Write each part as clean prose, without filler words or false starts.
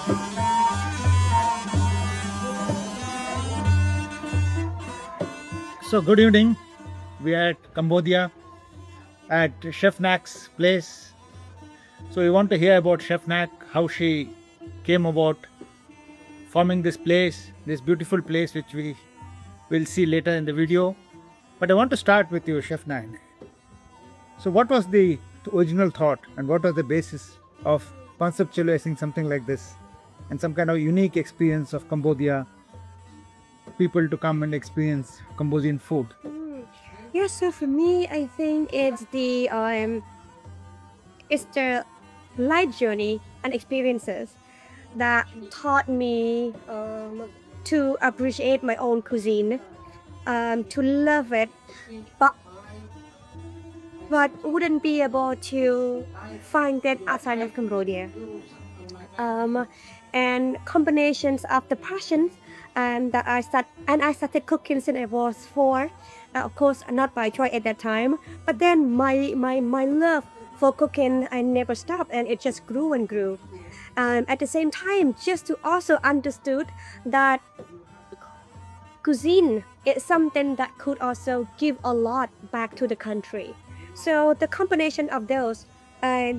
So, good evening. We are at Cambodia at Chef Nak's place. So, we want to hear about Chef Nak, how she came about forming this place, this beautiful place, which we will see later in the video. But I want to start with you, Chef Nak. So, what was the original thought and what was the basis of conceptualizing something like this and some kind of unique experience of Cambodia, people to come and experience Cambodian food? Yeah, so for me, I think it's the life journey and experiences that taught me to appreciate my own cuisine, to love it, but wouldn't be able to find it outside of Cambodia. And combinations of the passions and that I started cooking since I was 4. Of course, not by choice at that time, but then my love for cooking I never stopped, and it just grew and grew. At the same time, just to also understood that cuisine is something that could also give a lot back to the country. So the combination of those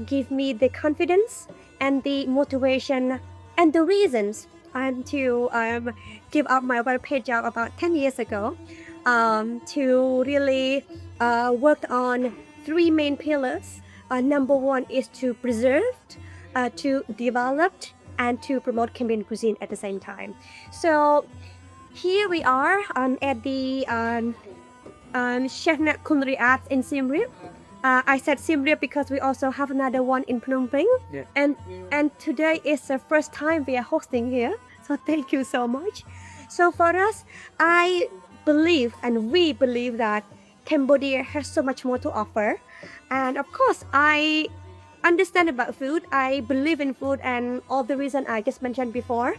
give me the confidence and the motivation and the reasons to give up my well-paid job about 10 years ago to really work on 3 main pillars. Number 1 is to preserve, to develop, and to promote Cambodian cuisine at the same time. So here we are at the Chef Nak Culinary Arts in Siem Reap. I said Siem Reap because we also have another one in Phnom Penh. Yeah. And today is the first time we are hosting here. So thank you so much. So for us, I believe and we believe that Cambodia has so much more to offer. And of course, I understand about food. I believe in food and all the reason I just mentioned before.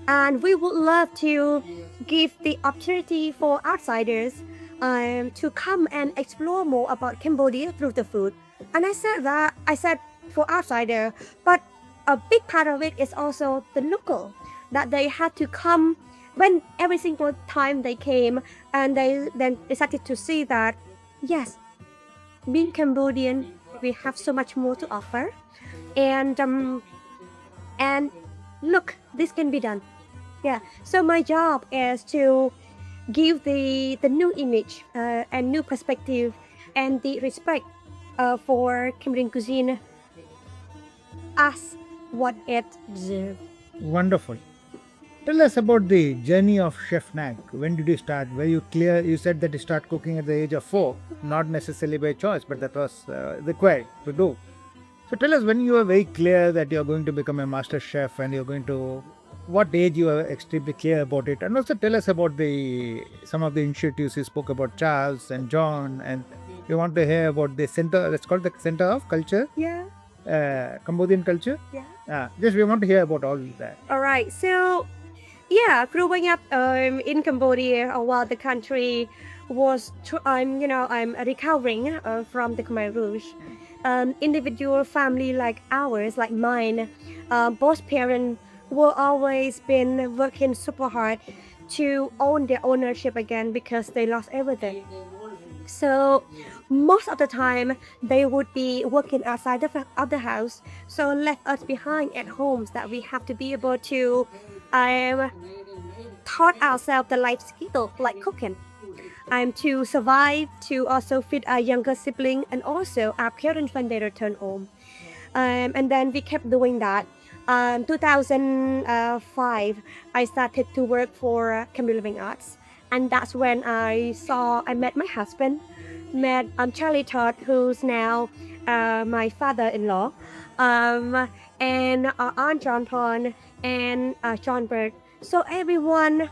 And we would love to give the opportunity for outsiders to come and explore more about Cambodia through the food. And I said for outsider, but a big part of it is also the local, that they had to come when every single time they came, and they then decided to see that yes, being Cambodian, we have so much more to offer, and look, this can be done. Yeah, so my job is to give the new image and new perspective and the respect for Cambodian cuisine as what it deserves. Wonderful. Tell us about the journey of Chef Nak. When did you start? Were you clear? You said that you start cooking at the age of 4, not necessarily by choice, but that was required to do. So tell us when you were very clear that you're going to become a master chef and you're going to, what age you were extremely clear about it, and also tell us about some of the initiatives you spoke about, Charles and John, and we want to hear about the center. That's called the Center of Culture. Yeah. Cambodian culture. Yeah. Just we want to hear about all that. All right. So, yeah, growing up in Cambodia while the country was, I'm recovering from the Khmer Rouge. Individual family like ours, like mine, both parents were always been working super hard to own their ownership again because they lost everything. So most of the time they would be working outside of the house, so left us behind at homes that we have to be able to taught ourselves the life skill like cooking, to survive, to also feed our younger sibling and also our parents when they return home. And then we kept doing that. 2005, I started to work for Cambodian Living Arts, and that's when I met my husband, met Charlie Todd, who's now my father-in-law, and Aunt John Thon and John Bird. So everyone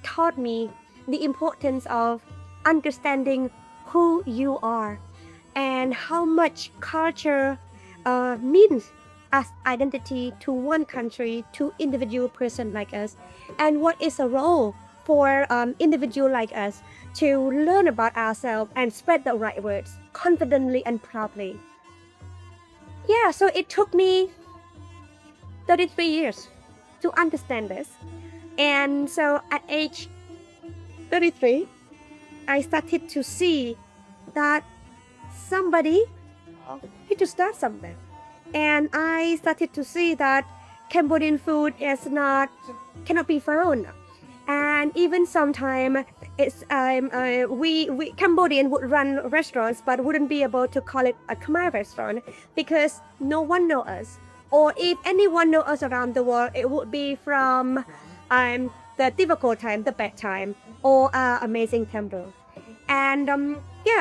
taught me the importance of understanding who you are and how much culture means as identity to one country, to individual person like us, and what is a role for individual like us to learn about ourselves and spread the right words confidently and proudly. Yeah, so it took me 33 years to understand this. And so at age 33, I started to see that somebody need to start something. And I started to see that Cambodian food cannot be found. And even sometimes it's we Cambodian would run restaurants but wouldn't be able to call it a Khmer restaurant because no one know us. Or if anyone know us around the world, it would be from the difficult time, the bad time, or amazing temple. And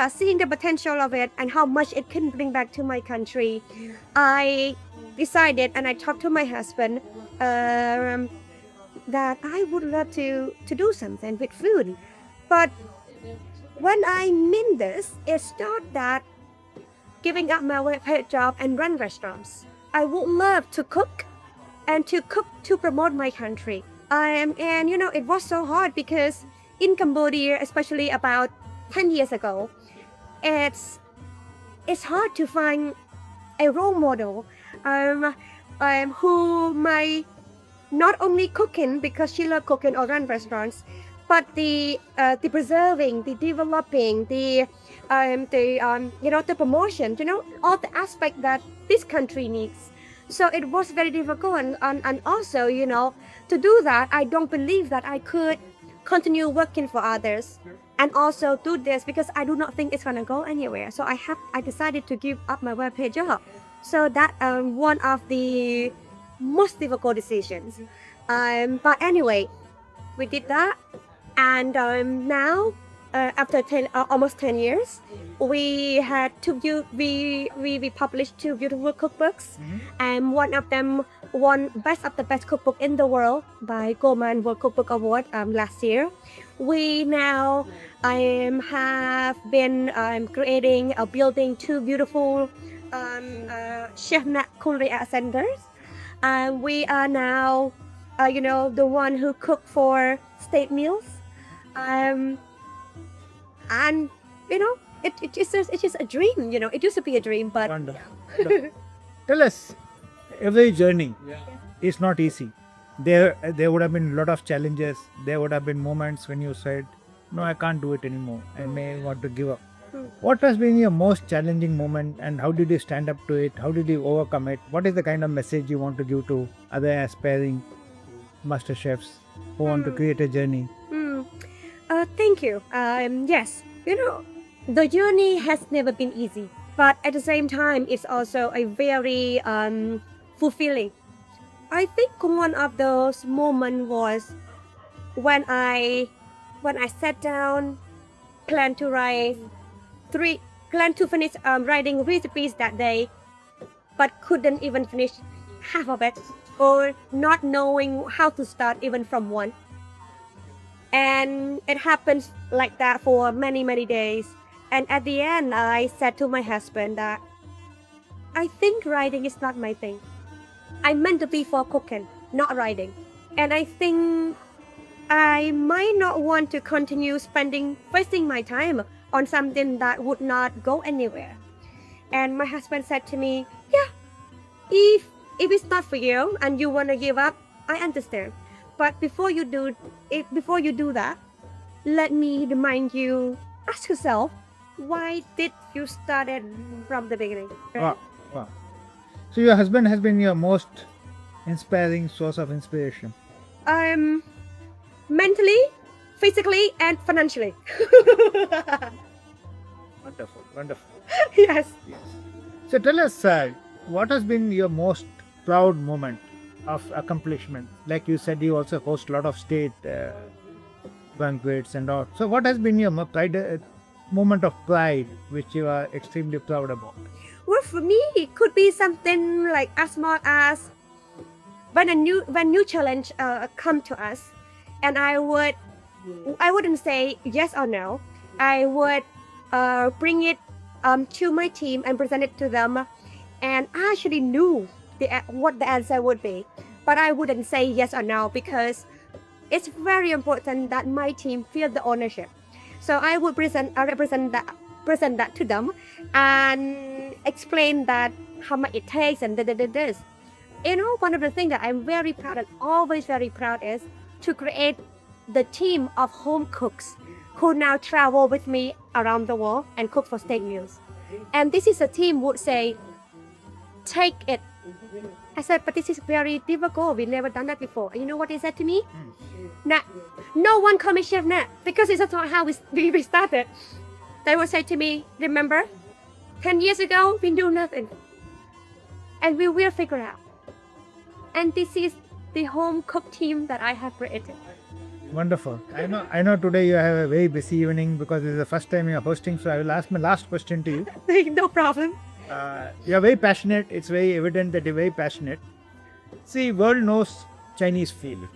seeing the potential of it and how much it can bring back to my country, I decided and I talked to my husband that I would love to do something with food. But when I mean this, it's not that giving up my paid job and run restaurants. I would love to cook and to cook to promote my country. And it was so hard because in Cambodia, especially about 10 years ago, it's hard to find a role model who might not only cooking because she loves cooking or run restaurants, but the preserving, the developing, the promotion, all the aspect that this country needs. So it was very difficult, and also, to do that, I don't believe that I could continue working for others and also do this because I do not think it's gonna go anywhere. So I decided to give up my well-paid job. So that one of the most difficult decisions. But anyway, we did that, and now after almost 10 years, we published 2 beautiful cookbooks, and one of them won best of the best cookbook in the world by Goldman World Cookbook Award last year. We now have been creating or building 2 beautiful chef culinary art centers. We are now the one who cook for state meals, and it is a dream. It used to be a dream, but Wonderful. Tell us, every journey is not easy. There would have been a lot of challenges. There would have been moments when you said, no, I can't do it anymore. I may want to give up. What has been your most challenging moment, and how did you stand up to it? How did you overcome it? What is the kind of message you want to give to other aspiring master chefs who want to create a journey? Thank you. Yes, the journey has never been easy, but at the same time, it's also a very fulfilling. I think one of those moments was when I sat down, planned to finish writing recipes that day, but couldn't even finish half of it, or not knowing how to start even from one. And it happens like that for many, many days. And at the end, I said to my husband that I think writing is not my thing. I'm meant to be for cooking, not writing. And I think I might not want to continue wasting my time on something that would not go anywhere. And my husband said to me, yeah, if it's not for you and you want to give up, I understand. But before you do that, let me remind you, ask yourself, why did you start it from the beginning? Right? Wow. So your husband has been your most inspiring source of inspiration. Mentally, physically, and financially. Wonderful. Yes. So tell us, what has been your most proud moment of accomplishment? Like you said, you also host a lot of state banquets and all. So what has been your moment of pride which you are extremely proud about? Well, for me, it could be something like as small as when new challenge come to us, and I wouldn't say yes or no. I would bring it to my team and present it to them, and I actually knew what the answer would be, but I wouldn't say yes or no because it's very important that my team feel the ownership. So I would present that to them and explain that how much it takes and this. one of the things that I'm very proud and always very proud is to create the team of home cooks who now travel with me around the world and cook for state meals. And this is a team would say, take it. I said, but this is very difficult. We've never done that before. And you know what they said to me? Nah, no one call me Chef Nat because it's not how we started. They would say to me, remember, 10 years ago, we knew nothing. And we will figure out. And this is the home cook team that I have created. Wonderful. I know today you have a very busy evening because this is the first time you are hosting. So I will ask my last question to you. No problem. You are very passionate. It's very evident that you're very passionate. See, world knows Chinese food.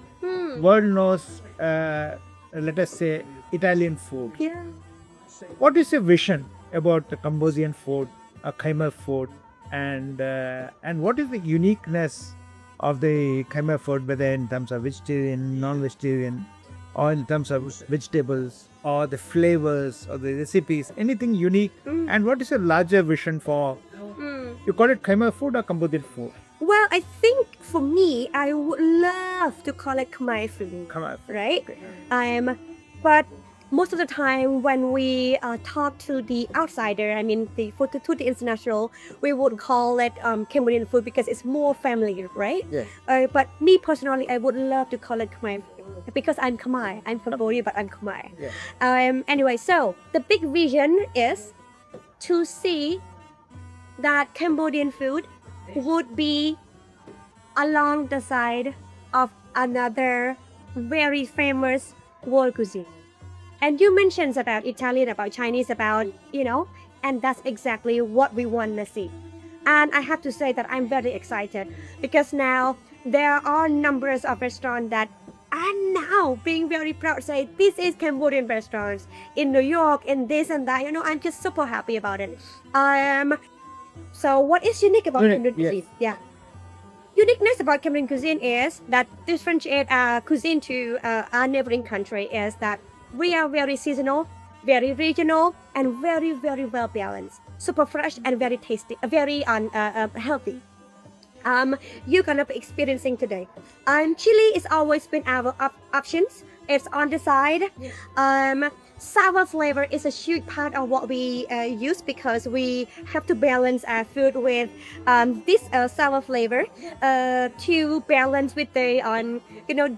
World knows, let us say, Italian food. Yeah. What is your vision about the Cambodian food, Khmer food, and what is the uniqueness of the Khmer food, whether in terms of vegetarian, non-vegetarian, or in terms of vegetables, or the flavors, or the recipes, anything unique? And what is your larger vision for, you call it Khmer food or Cambodian food? Well, I think for me, I would love to call it Khmer food. Khmer food. Right? But most of the time when we talk to the outsider, I mean, to the international, we would call it Cambodian food because it's more familiar, right? Yeah. But me personally, I would love to call it Khmer food because I'm Khmer. I'm from Cambodia, but I'm Khmer. Yeah. Anyway, so the big vision is to see that Cambodian food would be along the side of another very famous world cuisine. And you mentioned about Italian, about Chinese, about, and that's exactly what we want to see. And I have to say that I'm very excited because now there are numbers of restaurants that are now being very proud to say this is Cambodian restaurants in New York, in this and that. I'm just super happy about it. So what is unique about Cambodian cuisine? Yeah. Uniqueness about Cambodian cuisine is that differentiate our cuisine to our neighboring country is that we are very seasonal, very regional, and very, very well balanced. Super fresh and very tasty, very healthy. You're gonna be experiencing today. Chili is always been our options. It's on the side. Sour flavor is a huge part of what we use because we have to balance our food with this sour flavor to balance with the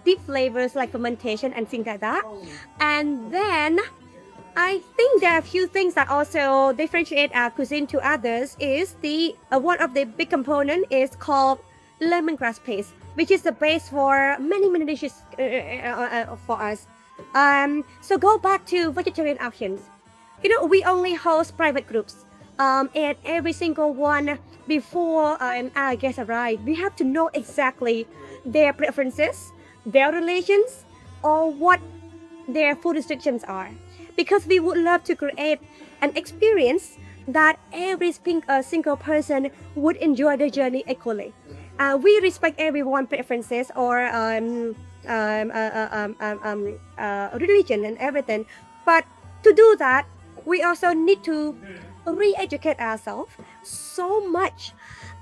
deep flavors like fermentation and things like that. And then I think there are a few things that also differentiate our cuisine to others. Is the one of the big component is called lemongrass paste, which is the base for many dishes for us. So go back to vegetarian options. We only host private groups. And every single one before our guests arrive, we have to know exactly their preferences, their relations, or what their food restrictions are. Because we would love to create an experience that every single person would enjoy the journey equally. We respect everyone's preferences or religion and everything, but to do that, we also need to re-educate ourselves so much.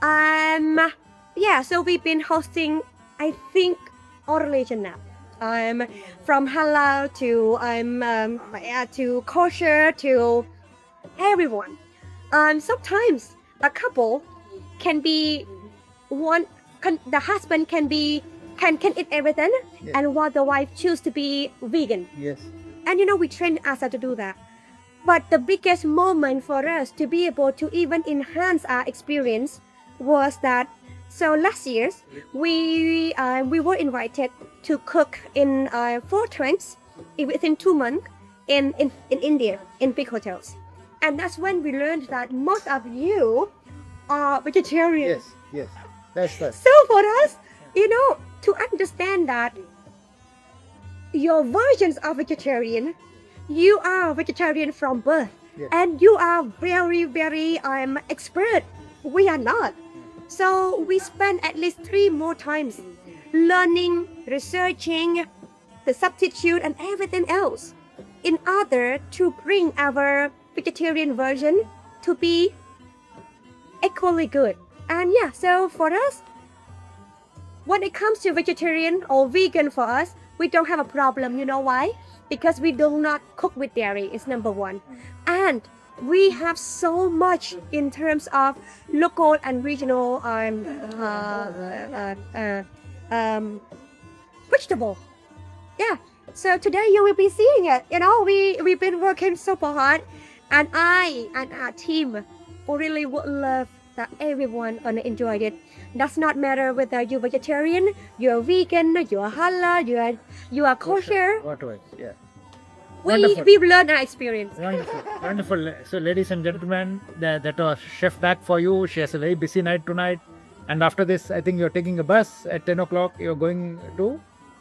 So we've been hosting, I think, all religion now. From halal to kosher to everyone. Sometimes a couple can be the husband can eat everything, and while the wife choose to be vegan. Yes. And we train ourselves to do that. But the biggest moment for us to be able to even enhance our experience was that. So last year, we were invited to cook in 4 times within 2 months in India in big hotels, and that's when we learned that most of you are vegetarian. Yes. That's right. So for us, to understand that your versions of vegetarian, you are vegetarian from birth, and you are very, very expert. We are not. So we spent at least 3 more times learning, researching, the substitute and everything else in order to bring our vegetarian version to be equally good. And so for us, when it comes to vegetarian or vegan for us, we don't have a problem. You know why? Because we do not cook with dairy. It's number one, and we have so much in terms of local and regional vegetable. Yeah. So today you will be seeing it. You know, we've been working super hard, and I and our team really would love that everyone gonna enjoy it. Does not matter whether you're vegetarian, you're vegan, you're halal, you are kosher. Whatever. Yeah. We've learned our experience. Wonderful, wonderful. So, ladies and gentlemen, that was Chef Back for you. She has a very busy night tonight, and after this, I think you're taking a bus at 10 o'clock. You're going to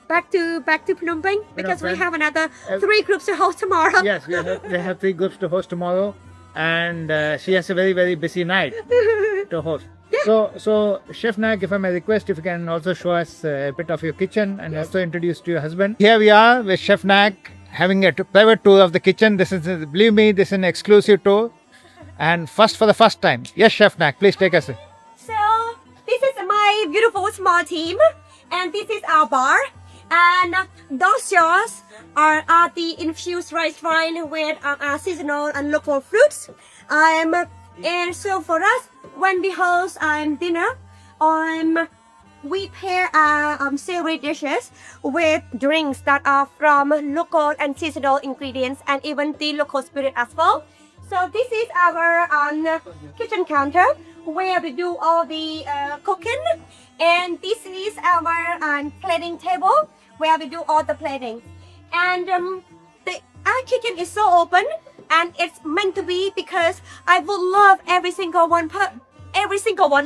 Back to Phnom Penh because we Penh. have another 3 groups to host tomorrow. yes, they have 3 groups to host tomorrow, and she has a very very busy night to host. So Chef Nak, if I may request, if you can also show us a bit of your kitchen and also introduce to your husband. Here we are with Chef Nak having a private tour of the kitchen. This is, believe me, this is an exclusive tour, and for the first time. Yes, Chef Nak, please take us. So this is my beautiful small team, and this is our bar. And those jars are the infused rice wine with seasonal and local fruits. And so for us, when we host dinner, we pair savory dishes with drinks that are from local and seasonal ingredients and even the local spirit as well. So this is our kitchen counter where we do all the cooking, and this is our plating table where we do all the plating. And our kitchen is so open, and it's meant to be because I would love every single one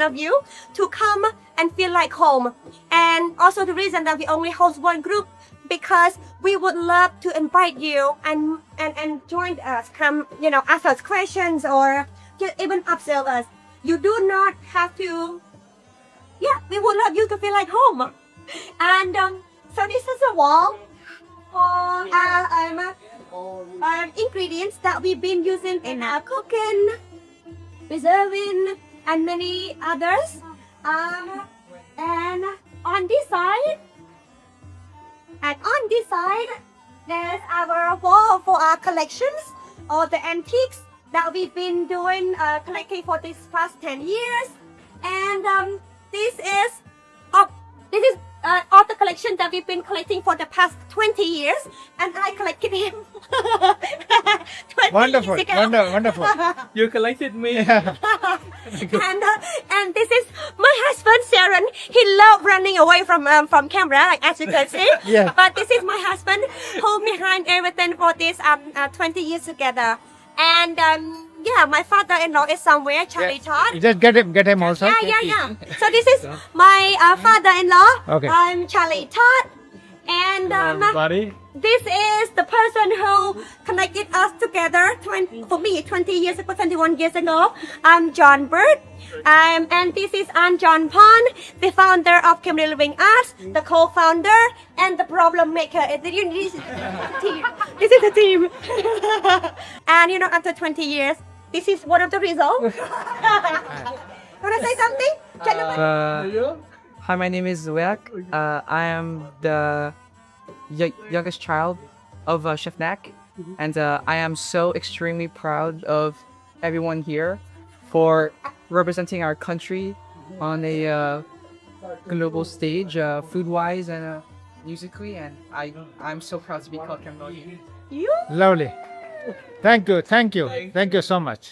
of you to come and feel like home. And also the reason that we only host one group, because we would love to invite you and join us, come, you know, ask us questions or even upsell us. You do not have to. Yeah, we would love you to feel like home. And so this is a wall for ingredients that we've been using in our cooking, preserving, and many others. And on this side, there's our wall for our collections, all the antiques that we've been doing, collecting for these past 10 years. And this is all the collection that we've been collecting for the past 20 years, and I collected him 20 Wonderful, years ago. wonderful. You collected me. And this is my husband, Sharon. He loved running away from camera, like as you can see. Yeah. But this is my husband who behind everything for this 20 years together. And yeah, my father-in-law is somewhere, Charlie Todd. You just get him also. Yeah. So this is my father-in-law. Okay. I'm Charlie Todd. And Buddy. this is the person who connected us together 20 years ago, 21 years ago. I'm John Bird. And this is Ann John Pond, the founder of Culinary Living Arts, the co-founder, and the problem maker. This is a team. And you know, after 20 years, this is one of the results. Wanna say something, gentlemen? Hi, my name is Zuyak. I am the youngest child of Chef Nak, and I am so extremely proud of everyone here for representing our country on a global stage, food-wise and musically, and I'm so proud to be called Cambodian. You? Lovely. Thank you so much.